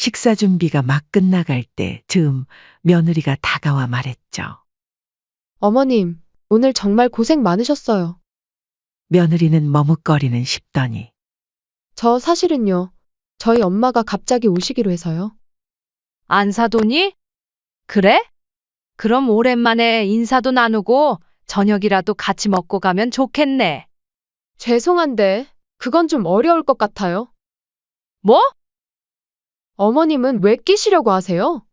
식사 준비가 막 끝나갈 때 즈음 며느리가 다가와 말했죠. 어머님, 오늘 정말 고생 많으셨어요. 며느리는 머뭇거리는 싶더니 저 사실은요, 저희 엄마가 갑자기 오시기로 해서요. 안 사도니? 그래? 그럼 오랜만에 인사도 나누고 저녁이라도 같이 먹고 가면 좋겠네. 죄송한데, 그건 좀 어려울 것 같아요. 뭐? 어머님은 왜 끼시려고 하세요?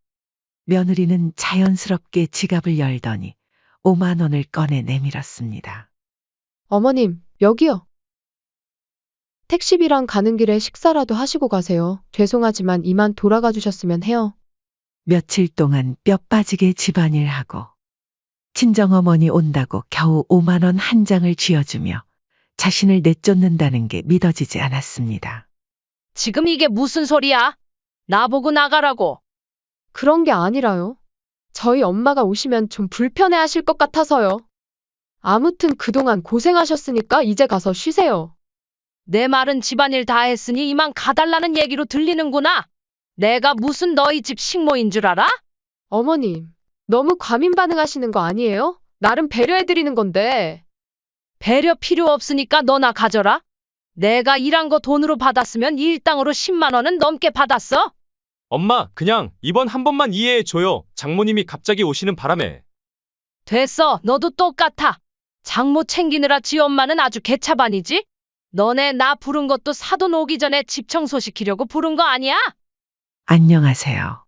며느리는 자연스럽게 지갑을 열더니 5만 원을 꺼내 내밀었습니다. 어머님, 여기요. 택시비랑 가는 길에 식사라도 하시고 가세요. 죄송하지만 이만 돌아가 주셨으면 해요. 며칠 동안 뼈 빠지게 집안일하고 친정어머니 온다고 겨우 5만 원 한 장을 쥐어주며 자신을 내쫓는다는 게 믿어지지 않았습니다. 지금 이게 무슨 소리야? 나보고 나가라고. 그런 게 아니라요. 저희 엄마가 오시면 좀 불편해 하실 것 같아서요. 아무튼 그동안 고생하셨으니까 이제 가서 쉬세요. 내 말은 집안일 다 했으니 이만 가달라는 얘기로 들리는구나. 내가 무슨 너희 집 식모인 줄 알아? 어머님, 너무 과민 반응하시는 거 아니에요? 나름 배려해드리는 건데. 배려 필요 없으니까 너나 가져라. 내가 일한 거 돈으로 받았으면 일당으로 10만 원은 넘게 받았어. 엄마, 그냥 이번 한 번만 이해해줘요. 장모님이 갑자기 오시는 바람에. 됐어. 너도 똑같아. 장모 챙기느라 지 엄마는 아주 개차반이지? 너네 나 부른 것도 사돈 오기 전에 집 청소시키려고 부른 거 아니야? 안녕하세요.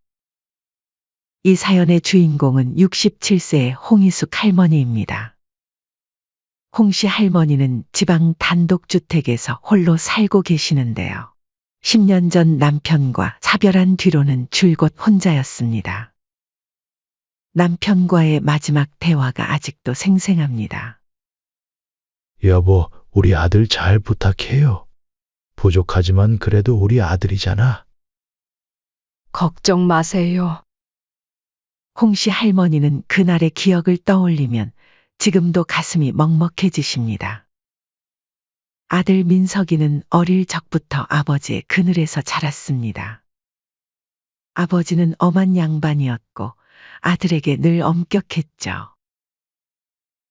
이 사연의 주인공은 67세의 홍희숙 할머니입니다. 홍씨 할머니는 지방 단독주택에서 홀로 살고 계시는데요. 10년 전 남편과 사별한 뒤로는 줄곧 혼자였습니다. 남편과의 마지막 대화가 아직도 생생합니다. 여보, 우리 아들 잘 부탁해요. 부족하지만 그래도 우리 아들이잖아. 걱정 마세요. 홍씨 할머니는 그날의 기억을 떠올리면 지금도 가슴이 먹먹해지십니다. 아들 민석이는 어릴 적부터 아버지의 그늘에서 자랐습니다. 아버지는 엄한 양반이었고 아들에게 늘 엄격했죠.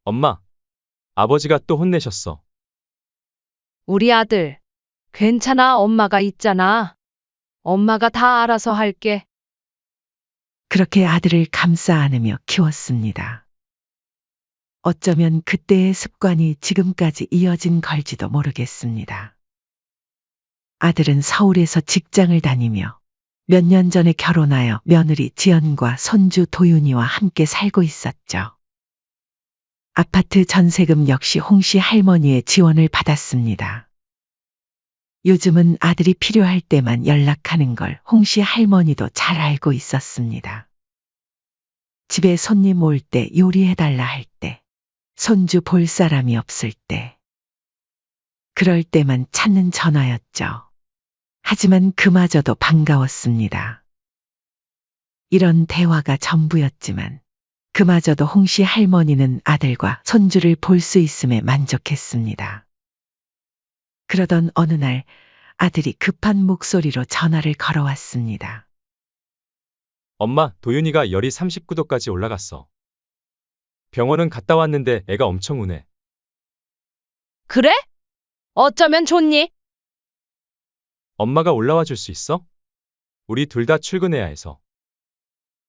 엄마, 아버지가 또 혼내셨어. 우리 아들, 괜찮아. 엄마가 있잖아. 엄마가 다 알아서 할게. 그렇게 아들을 감싸 안으며 키웠습니다. 어쩌면 그때의 습관이 지금까지 이어진 걸지도 모르겠습니다. 아들은 서울에서 직장을 다니며 몇 년 전에 결혼하여 며느리 지연과 손주 도윤이와 함께 살고 있었죠. 아파트 전세금 역시 홍씨 할머니의 지원을 받았습니다. 요즘은 아들이 필요할 때만 연락하는 걸 홍씨 할머니도 잘 알고 있었습니다. 집에 손님 올 때 요리해달라 할 때, 손주 볼 사람이 없을 때, 그럴 때만 찾는 전화였죠. 하지만 그마저도 반가웠습니다. 이런 대화가 전부였지만 그마저도 홍씨 할머니는 아들과 손주를 볼 수 있음에 만족했습니다. 그러던 어느 날 아들이 급한 목소리로 전화를 걸어왔습니다. 엄마, 도윤이가 열이 39도까지 올라갔어. 병원은 갔다 왔는데 애가 엄청 우네. 그래? 어쩌면 좋니? 엄마가 올라와 줄 수 있어? 우리 둘 다 출근해야 해서.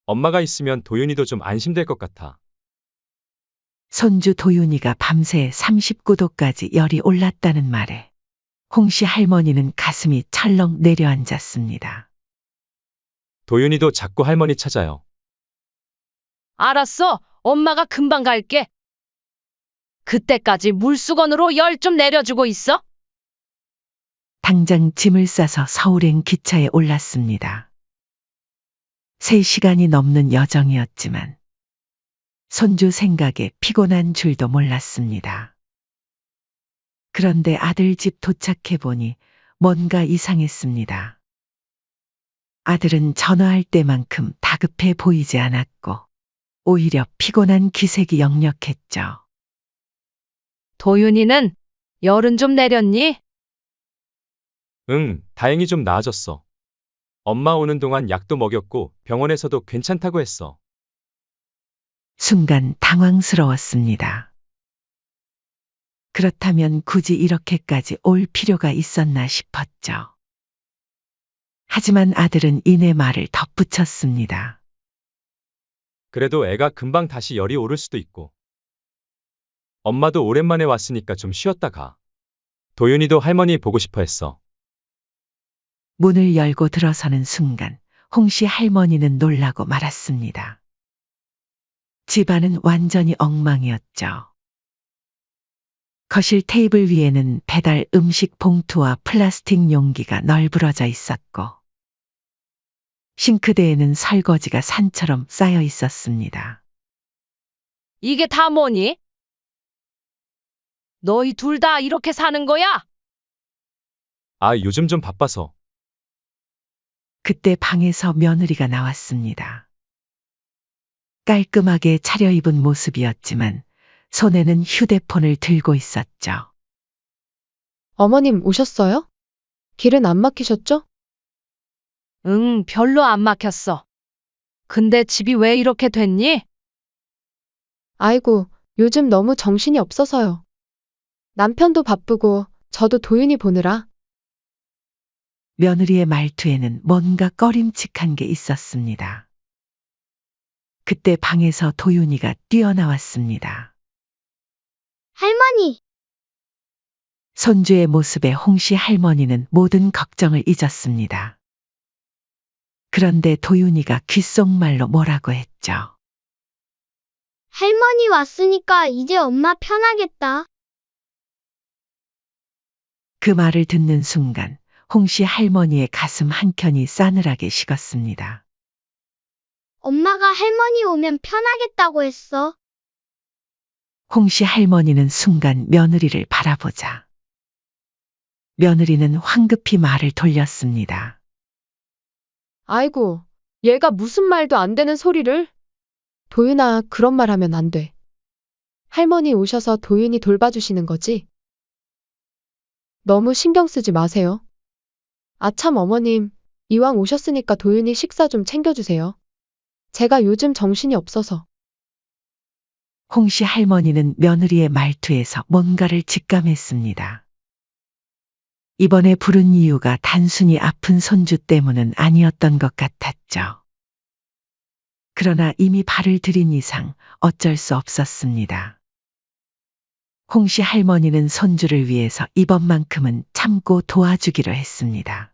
엄마가 있으면 도윤이도 좀 안심될 것 같아. 손주 도윤이가 밤새 39도까지 열이 올랐다는 말에 홍씨 할머니는 가슴이 철렁 내려앉았습니다. 도윤이도 자꾸 할머니 찾아요. 알았어. 엄마가 금방 갈게. 그때까지 물수건으로 열 좀 내려주고 있어. 당장 짐을 싸서 서울행 기차에 올랐습니다. 3시간이 넘는 여정이었지만 손주 생각에 피곤한 줄도 몰랐습니다. 그런데 아들 집 도착해 보니 뭔가 이상했습니다. 아들은 전화할 때만큼 다급해 보이지 않았고 오히려 피곤한 기색이 역력했죠. 도윤이는 열은 좀 내렸니? 응, 다행히 좀 나아졌어. 엄마 오는 동안 약도 먹였고 병원에서도 괜찮다고 했어. 순간 당황스러웠습니다. 그렇다면 굳이 이렇게까지 올 필요가 있었나 싶었죠. 하지만 아들은 이내 말을 덧붙였습니다. 그래도 애가 금방 다시 열이 오를 수도 있고. 엄마도 오랜만에 왔으니까 좀 쉬었다 가. 도윤이도 할머니 보고 싶어 했어. 문을 열고 들어서는 순간 홍씨 할머니는 놀라고 말았습니다. 집안은 완전히 엉망이었죠. 거실 테이블 위에는 배달 음식 봉투와 플라스틱 용기가 널브러져 있었고, 싱크대에는 설거지가 산처럼 쌓여 있었습니다. 이게 다 뭐니? 너희 둘 다 이렇게 사는 거야? 아, 요즘 좀 바빠서. 그때 방에서 며느리가 나왔습니다. 깔끔하게 차려입은 모습이었지만 손에는 휴대폰을 들고 있었죠. 어머님 오셨어요? 길은 안 막히셨죠? 응, 별로 안 막혔어. 근데 집이 왜 이렇게 됐니? 아이고, 요즘 너무 정신이 없어서요. 남편도 바쁘고 저도 도윤이 보느라. 며느리의 말투에는 뭔가 꺼림칙한 게 있었습니다. 그때 방에서 도윤이가 뛰어나왔습니다. 할머니, 손주의 모습에 홍씨 할머니는 모든 걱정을 잊었습니다. 그런데 도윤이가 귓속말로 뭐라고 했죠. 할머니 왔으니까 이제 엄마 편하겠다. 그 말을 듣는 순간 홍씨 할머니의 가슴 한켠이 싸늘하게 식었습니다. 엄마가 할머니 오면 편하겠다고 했어. 홍씨 할머니는 순간 며느리를 바라보자 며느리는 황급히 말을 돌렸습니다. 아이고, 얘가 무슨 말도 안 되는 소리를? 도윤아, 그런 말 하면 안 돼. 할머니 오셔서 도윤이 돌봐주시는 거지? 너무 신경 쓰지 마세요. 아참 어머님, 이왕 오셨으니까 도윤이 식사 좀 챙겨주세요. 제가 요즘 정신이 없어서. 홍씨 할머니는 며느리의 말투에서 뭔가를 직감했습니다. 이번에 부른 이유가 단순히 아픈 손주 때문은 아니었던 것 같았죠. 그러나 이미 발을 들인 이상 어쩔 수 없었습니다. 홍씨 할머니는 손주를 위해서 이번만큼은 참고 도와주기로 했습니다.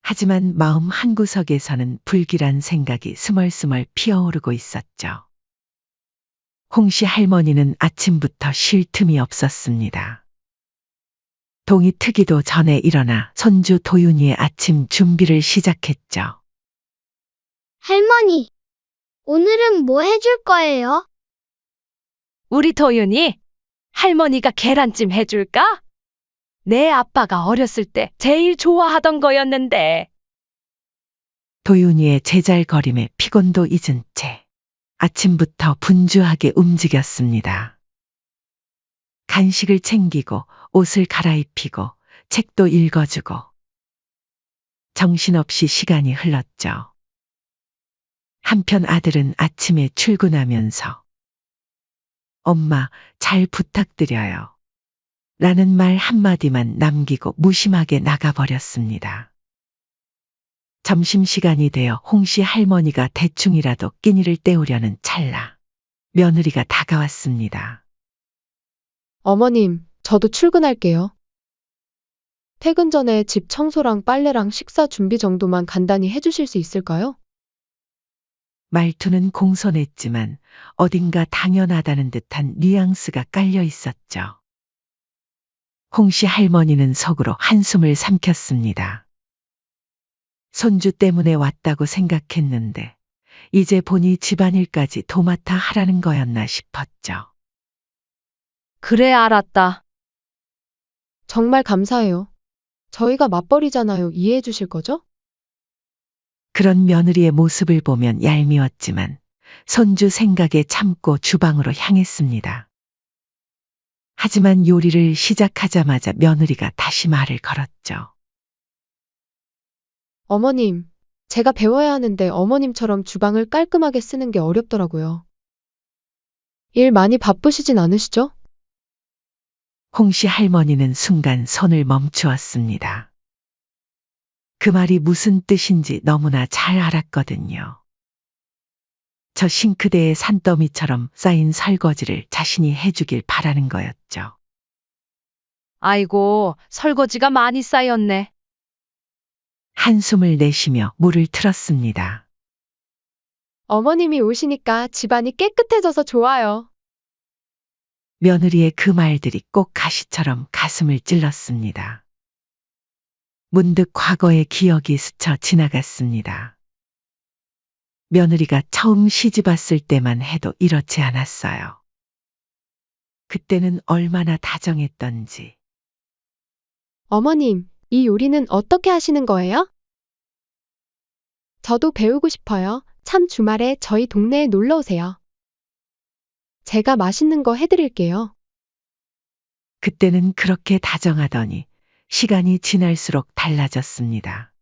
하지만 마음 한구석에서는 불길한 생각이 스멀스멀 피어오르고 있었죠. 홍씨 할머니는 아침부터 쉴 틈이 없었습니다. 동이 트기도 전에 일어나 손주 도윤이의 아침 준비를 시작했죠. 할머니, 오늘은 뭐 해줄 거예요? 우리 도윤이 할머니가 계란찜 해줄까? 내 아빠가 어렸을 때 제일 좋아하던 거였는데. 도윤이의 제잘거림에 피곤도 잊은 채 아침부터 분주하게 움직였습니다. 간식을 챙기고 옷을 갈아입히고 책도 읽어주고 정신없이 시간이 흘렀죠. 한편 아들은 아침에 출근하면서 엄마, 잘 부탁드려요. 라는 말 한마디만 남기고 무심하게 나가버렸습니다. 점심시간이 되어 홍씨 할머니가 대충이라도 끼니를 때우려는 찰나 며느리가 다가왔습니다. 어머님, 저도 출근할게요. 퇴근 전에 집 청소랑 빨래랑 식사 준비 정도만 간단히 해주실 수 있을까요? 말투는 공손했지만 어딘가 당연하다는 듯한 뉘앙스가 깔려 있었죠. 홍씨 할머니는 속으로 한숨을 삼켰습니다. 손주 때문에 왔다고 생각했는데 이제 보니 집안일까지 도맡아 하라는 거였나 싶었죠. 그래, 알았다. 정말 감사해요. 저희가 맞벌이잖아요. 이해해 주실 거죠? 그런 며느리의 모습을 보면 얄미웠지만 손주 생각에 참고 주방으로 향했습니다. 하지만 요리를 시작하자마자 며느리가 다시 말을 걸었죠. 어머님, 제가 배워야 하는데 어머님처럼 주방을 깔끔하게 쓰는 게 어렵더라고요. 일 많이 바쁘시진 않으시죠? 홍씨 할머니는 순간 손을 멈추었습니다. 그 말이 무슨 뜻인지 너무나 잘 알았거든요. 저 싱크대에 산더미처럼 쌓인 설거지를 자신이 해주길 바라는 거였죠. 아이고, 설거지가 많이 쌓였네. 한숨을 내쉬며 물을 틀었습니다. 어머님이 오시니까 집안이 깨끗해져서 좋아요. 며느리의 그 말들이 꼭 가시처럼 가슴을 찔렀습니다. 문득 과거의 기억이 스쳐 지나갔습니다. 며느리가 처음 시집 왔을 때만 해도 이렇지 않았어요. 그때는 얼마나 다정했던지. 어머님, 이 요리는 어떻게 하시는 거예요? 저도 배우고 싶어요. 참 주말에 저희 동네에 놀러 오세요. 제가 맛있는 거 해드릴게요. 그때는 그렇게 다정하더니 시간이 지날수록 달라졌습니다.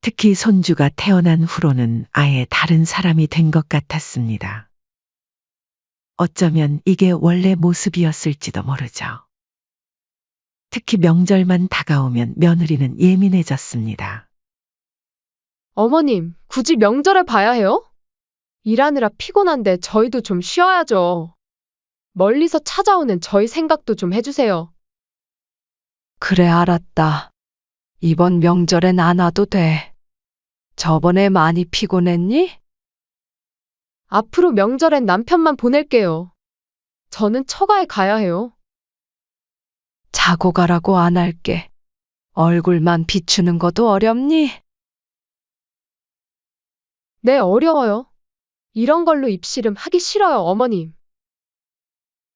특히 손주가 태어난 후로는 아예 다른 사람이 된 것 같았습니다. 어쩌면 이게 원래 모습이었을지도 모르죠. 특히 명절만 다가오면 며느리는 예민해졌습니다. 어머님, 굳이 명절에 봐야 해요? 일하느라 피곤한데 저희도 좀 쉬어야죠. 멀리서 찾아오는 저희 생각도 좀 해주세요. 그래, 알았다. 이번 명절엔 안 와도 돼. 저번에 많이 피곤했니? 앞으로 명절엔 남편만 보낼게요. 저는 처가에 가야 해요. 자고 가라고 안 할게. 얼굴만 비추는 것도 어렵니? 네, 어려워요. 이런 걸로 입씨름 하기 싫어요, 어머님.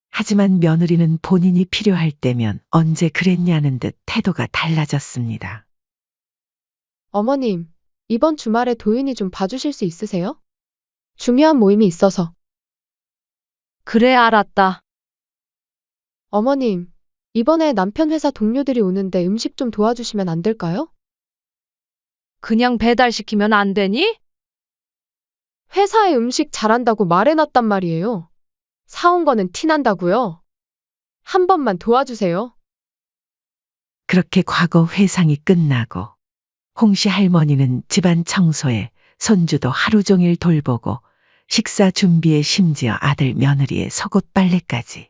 하지만 며느리는 본인이 필요할 때면 언제 그랬냐는 듯 태도가 달라졌습니다. 어머님, 이번 주말에 도윤이 좀 봐주실 수 있으세요? 중요한 모임이 있어서. 그래, 알았다. 어머님, 이번에 남편 회사 동료들이 오는데 음식 좀 도와주시면 안 될까요? 그냥 배달시키면 안 되니? 회사에 음식 잘한다고 말해놨단 말이에요. 사온 거는 티난다고요. 한 번만 도와주세요. 그렇게 과거 회상이 끝나고 홍씨 할머니는 집안 청소에 손주도 하루 종일 돌보고 식사 준비에 심지어 아들 며느리의 속옷 빨래까지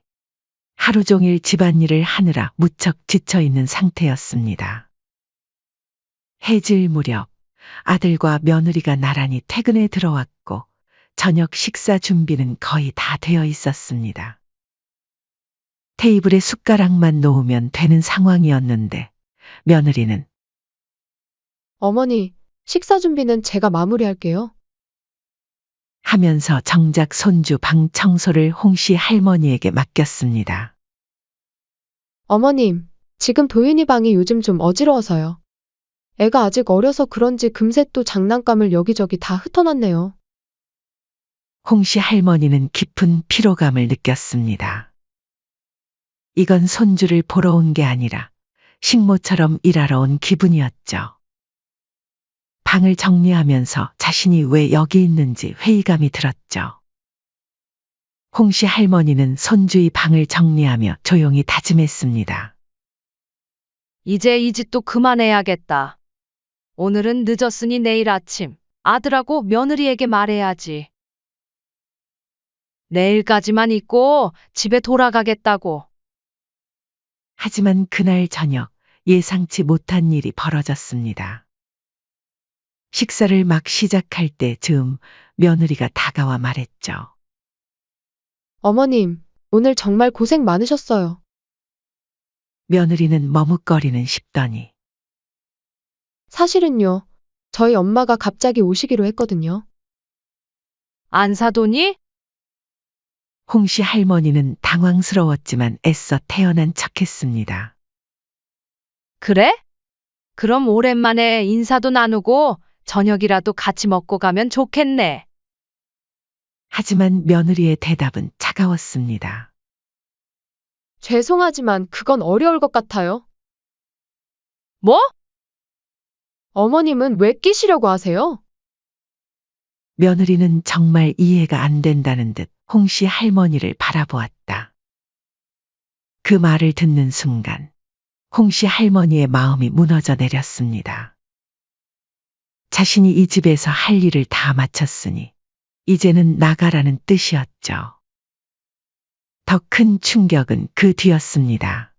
하루 종일 집안일을 하느라 무척 지쳐 있는 상태였습니다. 해질 무렵 아들과 며느리가 나란히 퇴근에 들어왔고 저녁 식사 준비는 거의 다 되어 있었습니다. 테이블에 숟가락만 놓으면 되는 상황이었는데 며느리는 어머니, 식사 준비는 제가 마무리할게요. 하면서 정작 손주 방 청소를 홍씨 할머니에게 맡겼습니다. 어머님, 지금 도윤이 방이 요즘 좀 어지러워서요. 애가 아직 어려서 그런지 금세 또 장난감을 여기저기 다 흩어놨네요. 홍씨 할머니는 깊은 피로감을 느꼈습니다. 이건 손주를 보러 온 게 아니라 식모처럼 일하러 온 기분이었죠. 방을 정리하면서 자신이 왜 여기 있는지 회의감이 들었죠. 홍씨 할머니는 손주의 방을 정리하며 조용히 다짐했습니다. 이제 이 짓도 그만해야겠다. 오늘은 늦었으니 내일 아침 아들하고 며느리에게 말해야지. 내일까지만 있고 집에 돌아가겠다고. 하지만 그날 저녁 예상치 못한 일이 벌어졌습니다. 식사를 막 시작할 때 즈음 며느리가 다가와 말했죠. 어머님, 오늘 정말 고생 많으셨어요. 며느리는 머뭇거리는 싶더니 사실은요, 저희 엄마가 갑자기 오시기로 했거든요. 안 사도니? 홍씨 할머니는 당황스러웠지만 애써 태어난 척했습니다. 그래? 그럼 오랜만에 인사도 나누고 저녁이라도 같이 먹고 가면 좋겠네. 하지만 며느리의 대답은 차가웠습니다. 죄송하지만 그건 어려울 것 같아요. 뭐? 어머님은 왜 끼시려고 하세요? 며느리는 정말 이해가 안 된다는 듯 홍씨 할머니를 바라보았다. 그 말을 듣는 순간 홍씨 할머니의 마음이 무너져 내렸습니다. 자신이 이 집에서 할 일을 다 마쳤으니 이제는 나가라는 뜻이었죠. 더 큰 충격은 그 뒤였습니다.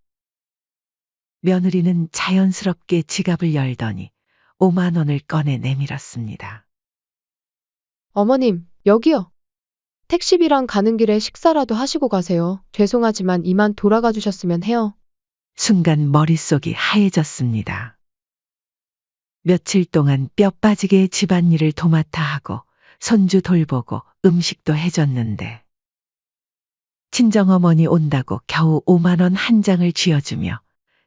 며느리는 자연스럽게 지갑을 열더니 5만 원을 꺼내 내밀었습니다. 어머님, 여기요. 택시비랑 가는 길에 식사라도 하시고 가세요. 죄송하지만 이만 돌아가 주셨으면 해요. 순간 머릿속이 하얘졌습니다. 며칠 동안 뼈 빠지게 집안일을 도맡아 하고 손주 돌보고 음식도 해줬는데 친정어머니 온다고 겨우 5만 원 한 장을 쥐어주며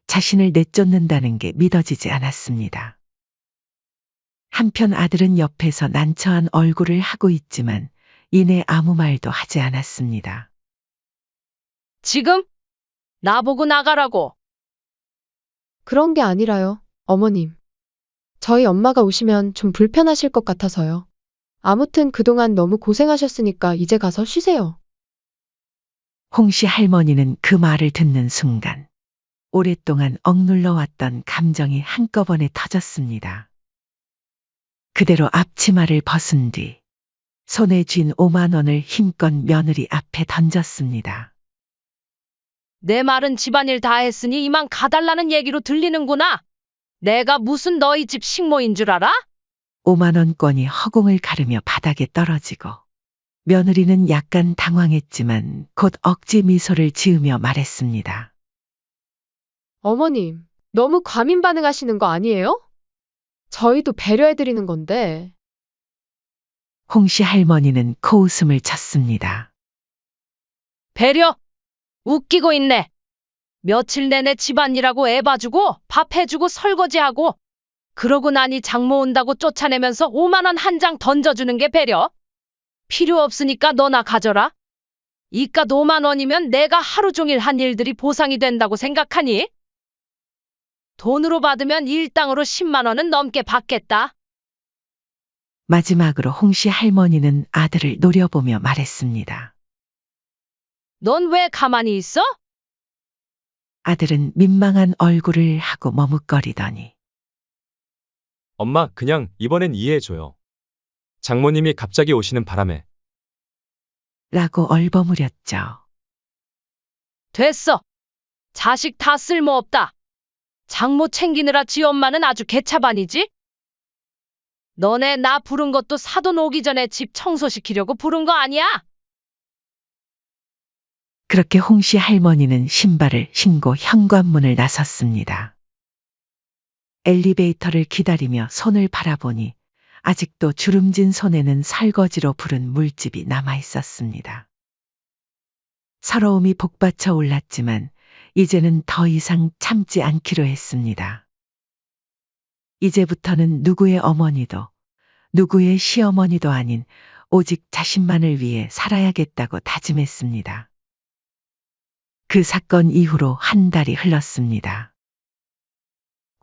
자신을 내쫓는다는 게 믿어지지 않았습니다. 한편 아들은 옆에서 난처한 얼굴을 하고 있지만 이내 아무 말도 하지 않았습니다. 지금? 나보고 나가라고. 그런 게 아니라요, 어머님. 저희 엄마가 오시면 좀 불편하실 것 같아서요. 아무튼 그동안 너무 고생하셨으니까 이제 가서 쉬세요. 홍씨 할머니는 그 말을 듣는 순간 오랫동안 억눌러 왔던 감정이 한꺼번에 터졌습니다. 그대로 앞치마를 벗은 뒤 손에 쥔 5만 원을 힘껏 며느리 앞에 던졌습니다. 내 말은 집안일 다 했으니 이만 가달라는 얘기로 들리는구나. 내가 무슨 너희 집 식모인 줄 알아? 5만 원권이 허공을 가르며 바닥에 떨어지고 며느리는 약간 당황했지만 곧 억지 미소를 지으며 말했습니다. 어머님, 너무 과민 반응하시는 거 아니에요? 저희도 배려해드리는 건데. 홍씨 할머니는 코웃음을 쳤습니다. 배려? 웃기고 있네. 며칠 내내 집안일하고 애 봐주고 밥 해주고 설거지하고 그러고 나니 장모 온다고 쫓아내면서 5만 원 한 장 던져주는 게 배려? 필요 없으니까 너나 가져라. 이깟 5만 원이면 내가 하루 종일 한 일들이 보상이 된다고 생각하니? 돈으로 받으면 일당으로 10만 원은 넘게 받겠다. 마지막으로 홍씨 할머니는 아들을 노려보며 말했습니다. 넌 왜 가만히 있어? 아들은 민망한 얼굴을 하고 머뭇거리더니 엄마, 그냥 이번엔 이해해줘요. 장모님이 갑자기 오시는 바람에. 라고 얼버무렸죠. 됐어. 자식 다 쓸모없다. 장모 챙기느라 지 엄마는 아주 개차반이지? 너네 나 부른 것도 사돈 오기 전에 집 청소시키려고 부른 거 아니야? 그렇게 홍씨 할머니는 신발을 신고 현관문을 나섰습니다. 엘리베이터를 기다리며 손을 바라보니 아직도 주름진 손에는 설거지로 부른 물집이 남아 있었습니다. 서러움이 복받쳐 올랐지만 이제는 더 이상 참지 않기로 했습니다. 이제부터는 누구의 어머니도 누구의 시어머니도 아닌 오직 자신만을 위해 살아야겠다고 다짐했습니다. 그 사건 이후로 한 달이 흘렀습니다.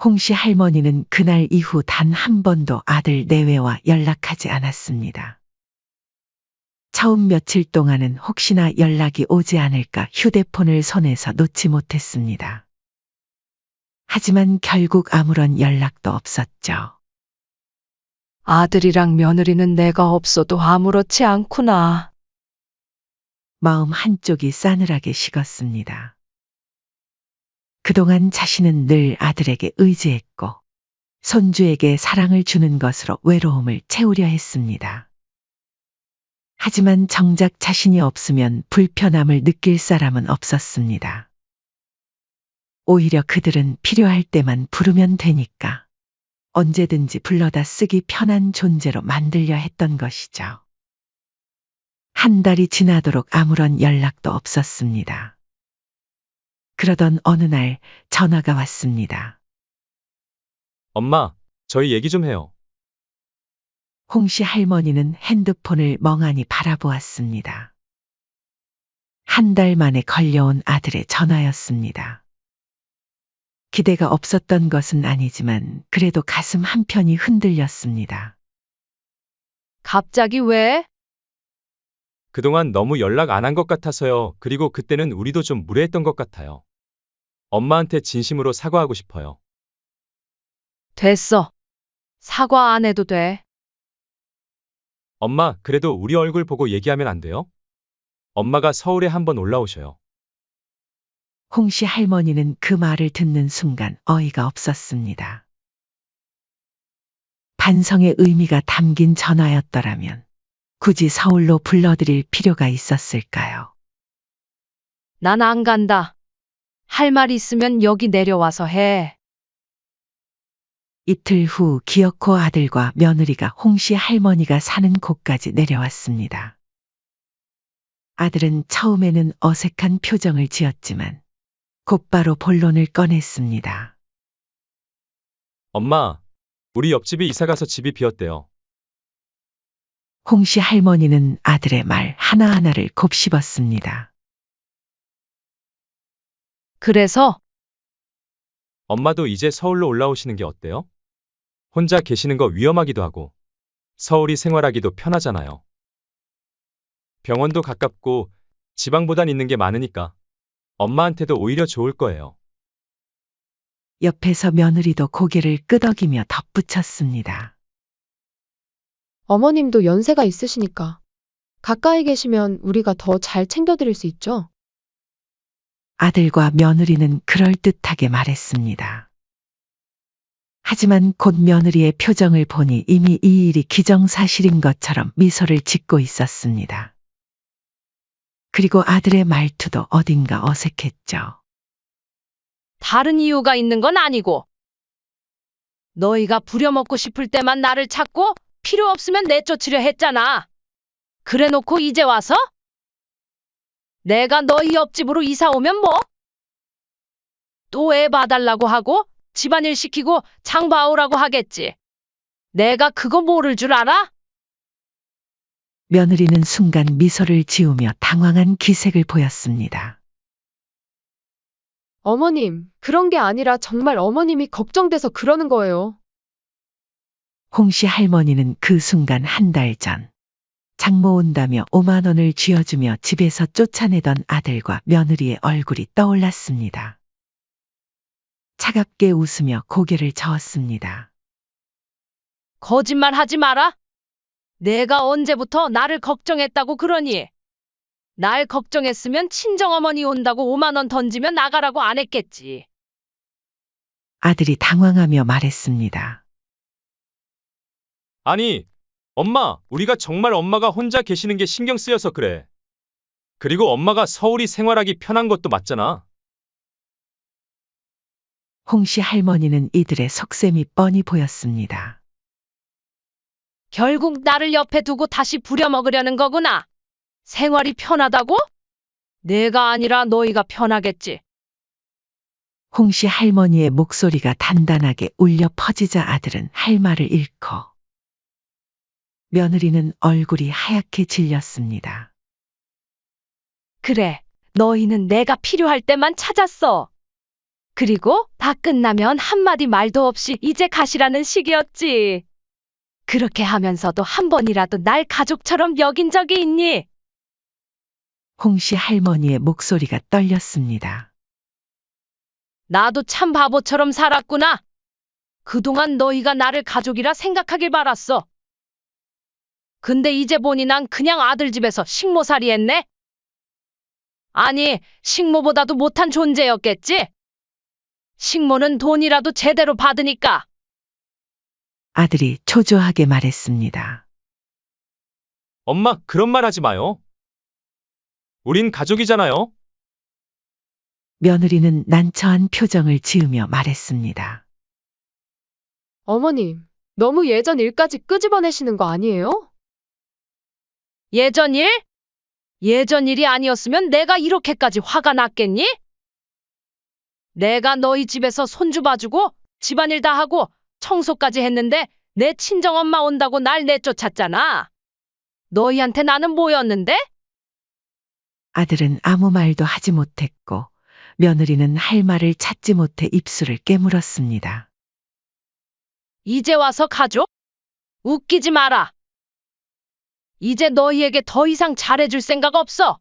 홍씨 할머니는 그날 이후 단 한 번도 아들 내외와 연락하지 않았습니다. 처음 며칠 동안은 혹시나 연락이 오지 않을까 휴대폰을 손에서 놓지 못했습니다. 하지만 결국 아무런 연락도 없었죠. 아들이랑 며느리는 내가 없어도 아무렇지 않구나. 마음 한쪽이 싸늘하게 식었습니다. 그동안 자신은 늘 아들에게 의지했고 손주에게 사랑을 주는 것으로 외로움을 채우려 했습니다. 하지만 정작 자신이 없으면 불편함을 느낄 사람은 없었습니다. 오히려 그들은 필요할 때만 부르면 되니까 언제든지 불러다 쓰기 편한 존재로 만들려 했던 것이죠. 한 달이 지나도록 아무런 연락도 없었습니다. 그러던 어느 날 전화가 왔습니다. 엄마, 저희 얘기 좀 해요. 홍씨 할머니는 핸드폰을 멍하니 바라보았습니다. 한 달 만에 걸려온 아들의 전화였습니다. 기대가 없었던 것은 아니지만 그래도 가슴 한편이 흔들렸습니다. 갑자기 왜? 그동안 너무 연락 안 한 것 같아서요. 그리고 그때는 우리도 좀 무례했던 것 같아요. 엄마한테 진심으로 사과하고 싶어요. 됐어. 사과 안 해도 돼. 엄마, 그래도 우리 얼굴 보고 얘기하면 안 돼요? 엄마가 서울에 한번 올라오셔요. 홍씨 할머니는 그 말을 듣는 순간 어이가 없었습니다. 반성의 의미가 담긴 전화였더라면 굳이 서울로 불러드릴 필요가 있었을까요? 난 안 간다. 할 말 있으면 여기 내려와서 해. 이틀 후 기어코 아들과 며느리가 홍씨 할머니가 사는 곳까지 내려왔습니다. 아들은 처음에는 어색한 표정을 지었지만 곧바로 본론을 꺼냈습니다. 엄마, 우리 옆집에 이사가서 집이 비었대요. 홍씨 할머니는 아들의 말 하나하나를 곱씹었습니다. 그래서 엄마도 이제 서울로 올라오시는 게 어때요? 혼자 계시는 거 위험하기도 하고, 서울이 생활하기도 편하잖아요. 병원도 가깝고, 지방보단 있는 게 많으니까, 엄마한테도 오히려 좋을 거예요. 옆에서 며느리도 고개를 끄덕이며 덧붙였습니다. 어머님도 연세가 있으시니까 가까이 계시면 우리가 더 잘 챙겨드릴 수 있죠? 아들과 며느리는 그럴듯하게 말했습니다. 하지만 곧 며느리의 표정을 보니 이미 이 일이 기정사실인 것처럼 미소를 짓고 있었습니다. 그리고 아들의 말투도 어딘가 어색했죠. 다른 이유가 있는 건 아니고. 너희가 부려먹고 싶을 때만 나를 찾고 필요 없으면 내쫓으려 했잖아. 그래놓고 이제 와서? 내가 너희 옆집으로 이사 오면 뭐? 또 애 봐달라고 하고 집안일 시키고 장 봐오라고 하겠지. 내가 그거 모를 줄 알아? 며느리는 순간 미소를 지으며 당황한 기색을 보였습니다. 어머님, 그런 게 아니라 정말 어머님이 걱정돼서 그러는 거예요. 홍씨 할머니는 그 순간 한 달 전 장모 온다며 5만 원을 쥐어주며 집에서 쫓아내던 아들과 며느리의 얼굴이 떠올랐습니다. 차갑게 웃으며 고개를 저었습니다. 거짓말 하지 마라. 내가 언제부터 나를 걱정했다고 그러니? 날 걱정했으면 친정어머니 온다고 5만 원 던지면 나가라고 안 했겠지. 아들이 당황하며 말했습니다. 아니, 엄마, 우리가 정말 엄마가 혼자 계시는 게 신경 쓰여서 그래. 그리고 엄마가 서울이 생활하기 편한 것도 맞잖아. 홍씨 할머니는 이들의 속셈이 뻔히 보였습니다. 결국 나를 옆에 두고 다시 부려먹으려는 거구나. 생활이 편하다고? 내가 아니라 너희가 편하겠지. 홍씨 할머니의 목소리가 단단하게 울려 퍼지자 아들은 할 말을 잃고 며느리는 얼굴이 하얗게 질렸습니다. 그래, 너희는 내가 필요할 때만 찾았어. 그리고 다 끝나면 한마디 말도 없이 이제 가시라는 식이었지. 그렇게 하면서도 한 번이라도 날 가족처럼 여긴 적이 있니? 홍씨 할머니의 목소리가 떨렸습니다. 나도 참 바보처럼 살았구나. 그동안 너희가 나를 가족이라 생각하길 바랐어. 근데 이제 보니 난 그냥 아들 집에서 식모살이 했네? 아니, 식모보다도 못한 존재였겠지? 식모는 돈이라도 제대로 받으니까. 아들이 초조하게 말했습니다. 엄마, 그런 말 하지 마요. 우린 가족이잖아요. 며느리는 난처한 표정을 지으며 말했습니다. 어머님, 너무 예전 일까지 끄집어내시는 거 아니에요? 예전 일? 예전 일이 아니었으면 내가 이렇게까지 화가 났겠니? 내가 너희 집에서 손주 봐주고 집안일 다 하고 청소까지 했는데 내 친정엄마 온다고 날 내쫓았잖아. 너희한테 나는 뭐였는데? 아들은 아무 말도 하지 못했고 며느리는 할 말을 찾지 못해 입술을 깨물었습니다. 이제 와서 가죠? 웃기지 마라. 이제 너희에게 더 이상 잘해줄 생각 없어.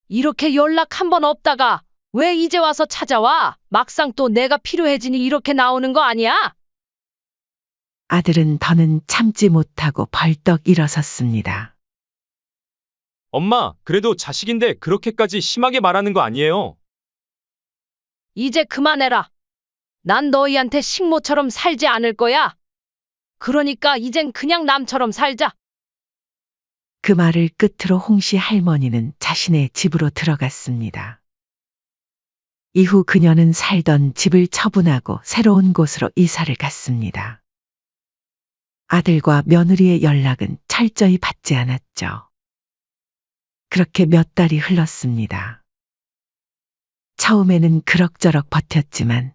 이렇게 연락 한 번 없다가 왜 이제 와서 찾아와? 막상 또 내가 필요해지니 이렇게 나오는 거 아니야? 아들은 더는 참지 못하고 벌떡 일어섰습니다. 엄마, 그래도 자식인데 그렇게까지 심하게 말하는 거 아니에요. 이제 그만해라. 난 너희한테 식모처럼 살지 않을 거야. 그러니까 이젠 그냥 남처럼 살자. 그 말을 끝으로 홍씨 할머니는 자신의 집으로 들어갔습니다. 이후 그녀는 살던 집을 처분하고 새로운 곳으로 이사를 갔습니다. 아들과 며느리의 연락은 철저히 받지 않았죠. 그렇게 몇 달이 흘렀습니다. 처음에는 그럭저럭 버텼지만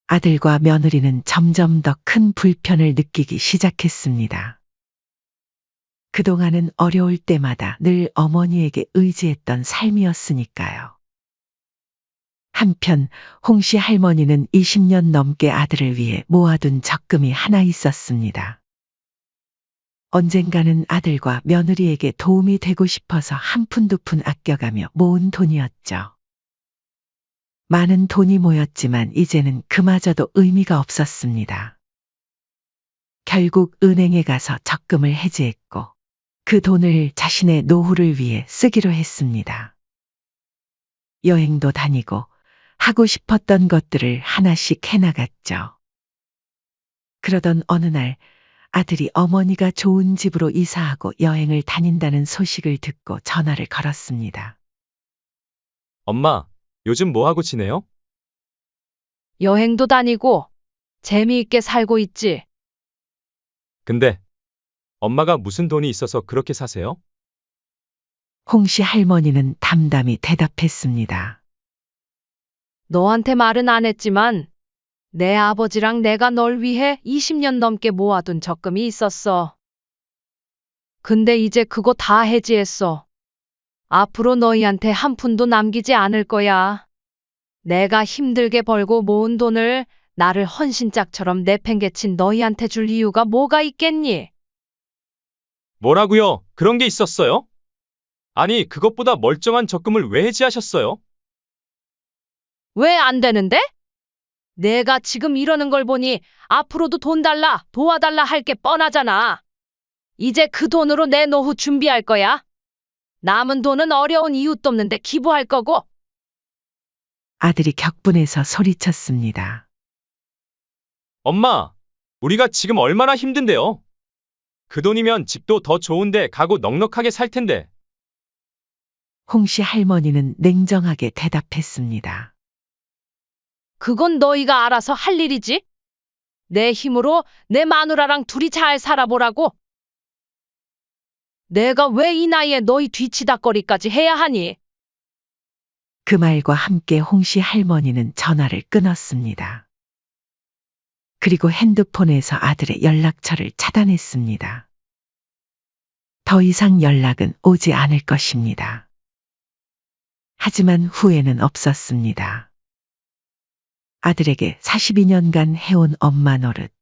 아들과 며느리는 점점 더 큰 불편을 느끼기 시작했습니다. 그동안은 어려울 때마다 늘 어머니에게 의지했던 삶이었으니까요. 한편 홍씨 할머니는 20년 넘게 아들을 위해 모아둔 적금이 하나 있었습니다. 언젠가는 아들과 며느리에게 도움이 되고 싶어서 한 푼 두 푼 아껴가며 모은 돈이었죠. 많은 돈이 모였지만 이제는 그마저도 의미가 없었습니다. 결국 은행에 가서 적금을 해지했고 그 돈을 자신의 노후를 위해 쓰기로 했습니다. 여행도 다니고 하고 싶었던 것들을 하나씩 해나갔죠. 그러던 어느 날 아들이 어머니가 좋은 집으로 이사하고 여행을 다닌다는 소식을 듣고 전화를 걸었습니다. 엄마, 요즘 뭐 하고 지내요? 여행도 다니고 재미있게 살고 있지. 근데 엄마가 무슨 돈이 있어서 그렇게 사세요? 홍씨 할머니는 담담히 대답했습니다. 너한테 말은 안 했지만 내 아버지랑 내가 널 위해 20년 넘게 모아둔 적금이 있었어. 근데 이제 그거 다 해지했어. 앞으로 너희한테 한 푼도 남기지 않을 거야. 내가 힘들게 벌고 모은 돈을 나를 헌신짝처럼 내팽개친 너희한테 줄 이유가 뭐가 있겠니? 뭐라고요? 그런 게 있었어요? 아니, 그것보다 멀쩡한 적금을 왜 해지하셨어요? 왜 안 되는데? 내가 지금 이러는 걸 보니 앞으로도 돈 달라, 도와달라 할 게 뻔하잖아. 이제 그 돈으로 내 노후 준비할 거야. 남은 돈은 어려운 이웃 돕는데 기부할 거고. 아들이 격분해서 소리쳤습니다. 엄마, 우리가 지금 얼마나 힘든데요? 그 돈이면 집도 더 좋은데 가고 넉넉하게 살 텐데. 홍씨 할머니는 냉정하게 대답했습니다. 그건 너희가 알아서 할 일이지. 내 힘으로 내 마누라랑 둘이 잘 살아보라고. 내가 왜 이 나이에 너희 뒤치다거리까지 해야 하니? 그 말과 함께 홍씨 할머니는 전화를 끊었습니다. 그리고 핸드폰에서 아들의 연락처를 차단했습니다. 더 이상 연락은 오지 않을 것입니다. 하지만 후회는 없었습니다. 아들에게 42년간 해온 엄마 노릇,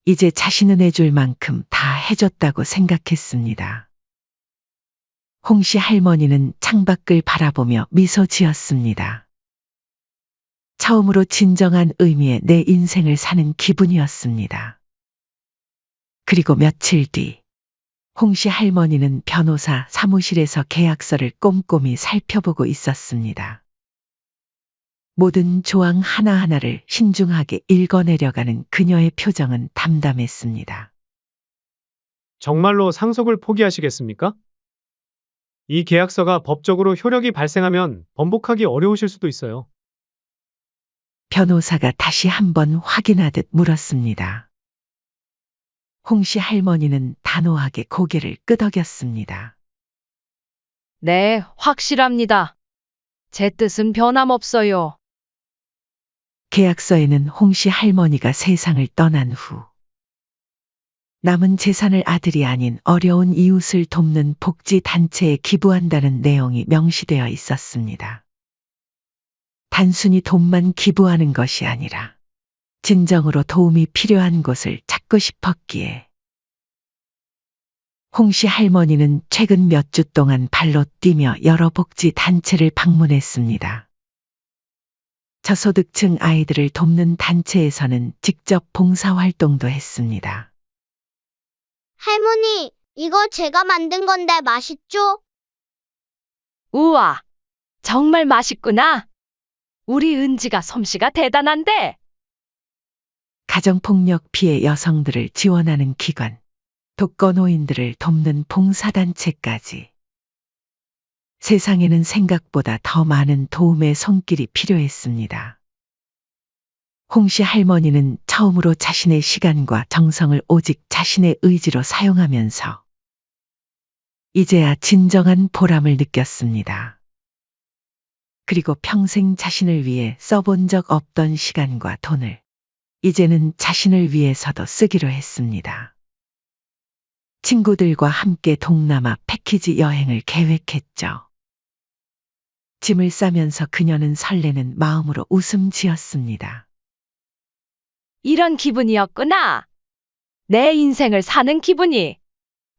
이제 자신은 해줄 만큼 다 해줬다고 생각했습니다. 홍씨 할머니는 창밖을 바라보며 미소 지었습니다. 처음으로 진정한 의미의 내 인생을 사는 기분이었습니다. 그리고 며칠 뒤, 홍씨 할머니는 변호사 사무실에서 계약서를 꼼꼼히 살펴보고 있었습니다. 모든 조항 하나하나를 신중하게 읽어내려가는 그녀의 표정은 담담했습니다. 정말로 상속을 포기하시겠습니까? 이 계약서가 법적으로 효력이 발생하면 번복하기 어려우실 수도 있어요. 변호사가 다시 한번 확인하듯 물었습니다. 홍씨 할머니는 단호하게 고개를 끄덕였습니다. 네, 확실합니다. 제 뜻은 변함없어요. 계약서에는 홍씨 할머니가 세상을 떠난 후 남은 재산을 아들이 아닌 어려운 이웃을 돕는 복지 단체에 기부한다는 내용이 명시되어 있었습니다. 단순히 돈만 기부하는 것이 아니라 진정으로 도움이 필요한 곳을 찾고 싶었기에 홍씨 할머니는 최근 몇 주 동안 발로 뛰며 여러 복지 단체를 방문했습니다. 저소득층 아이들을 돕는 단체에서는 직접 봉사활동도 했습니다. 할머니, 이거 제가 만든 건데 맛있죠? 우와, 정말 맛있구나. 우리 은지가 솜씨가 대단한데. 가정폭력 피해 여성들을 지원하는 기관, 독거노인들을 돕는 봉사단체까지. 세상에는 생각보다 더 많은 도움의 손길이 필요했습니다. 홍씨 할머니는 처음으로 자신의 시간과 정성을 오직 자신의 의지로 사용하면서 이제야 진정한 보람을 느꼈습니다. 그리고 평생 자신을 위해 써본 적 없던 시간과 돈을 이제는 자신을 위해서도 쓰기로 했습니다. 친구들과 함께 동남아 패키지 여행을 계획했죠. 짐을 싸면서 그녀는 설레는 마음으로 웃음 지었습니다. 이런 기분이었구나. 내 인생을 사는 기분이.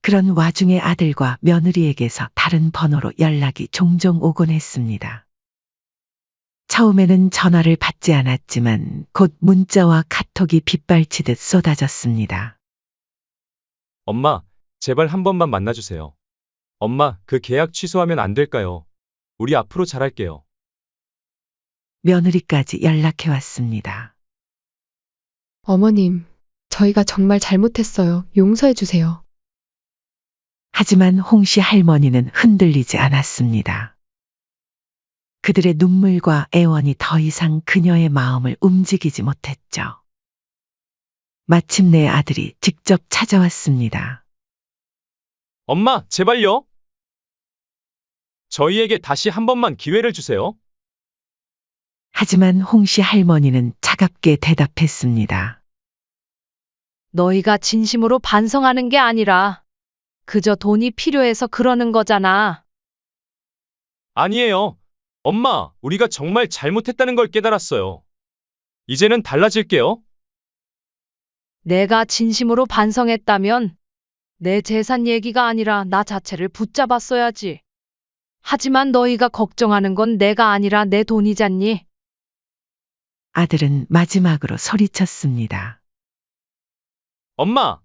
그런 와중에 아들과 며느리에게서 다른 번호로 연락이 종종 오곤 했습니다. 처음에는 전화를 받지 않았지만 곧 문자와 카톡이 빗발치듯 쏟아졌습니다. 엄마, 제발 한 번만 만나주세요. 엄마, 그 계약 취소하면 안 될까요? 우리 앞으로 잘할게요. 며느리까지 연락해왔습니다. 어머님, 저희가 정말 잘못했어요. 용서해 주세요. 하지만 홍씨 할머니는 흔들리지 않았습니다. 그들의 눈물과 애원이 더 이상 그녀의 마음을 움직이지 못했죠. 마침내 아들이 직접 찾아왔습니다. 엄마, 제발요. 저희에게 다시 한 번만 기회를 주세요. 하지만 홍씨 할머니는 차갑게 대답했습니다. 너희가 진심으로 반성하는 게 아니라 그저 돈이 필요해서 그러는 거잖아. 아니에요. 엄마, 우리가 정말 잘못했다는 걸 깨달았어요. 이제는 달라질게요. 내가 진심으로 반성했다면 내 재산 얘기가 아니라 나 자체를 붙잡았어야지. 하지만 너희가 걱정하는 건 내가 아니라 내 돈이잖니. 아들은 마지막으로 소리쳤습니다. 엄마,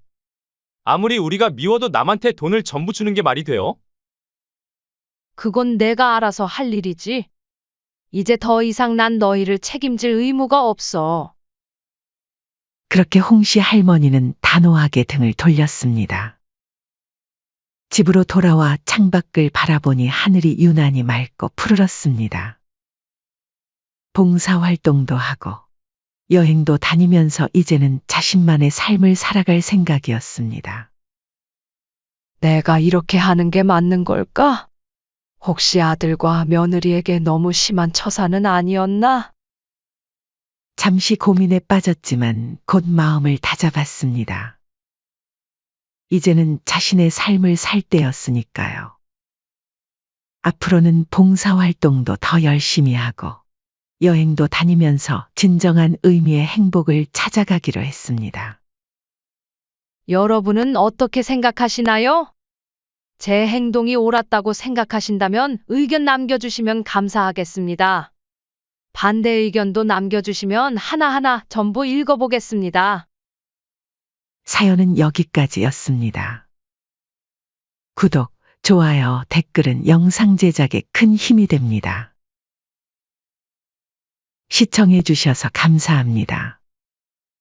아무리 우리가 미워도 남한테 돈을 전부 주는 게 말이 돼요? 그건 내가 알아서 할 일이지. 이제 더 이상 난 너희를 책임질 의무가 없어. 그렇게 홍씨 할머니는 단호하게 등을 돌렸습니다. 집으로 돌아와 창밖을 바라보니 하늘이 유난히 맑고 푸르렀습니다. 봉사활동도 하고 여행도 다니면서 이제는 자신만의 삶을 살아갈 생각이었습니다. 내가 이렇게 하는 게 맞는 걸까? 혹시 아들과 며느리에게 너무 심한 처사는 아니었나? 잠시 고민에 빠졌지만 곧 마음을 다잡았습니다. 이제는 자신의 삶을 살 때였으니까요. 앞으로는 봉사활동도 더 열심히 하고 여행도 다니면서 진정한 의미의 행복을 찾아가기로 했습니다. 여러분은 어떻게 생각하시나요? 제 행동이 옳았다고 생각하신다면 의견 남겨주시면 감사하겠습니다. 반대 의견도 남겨주시면 하나하나 전부 읽어보겠습니다. 사연은 여기까지였습니다. 구독, 좋아요, 댓글은 영상 제작에 큰 힘이 됩니다. 시청해 주셔서 감사합니다.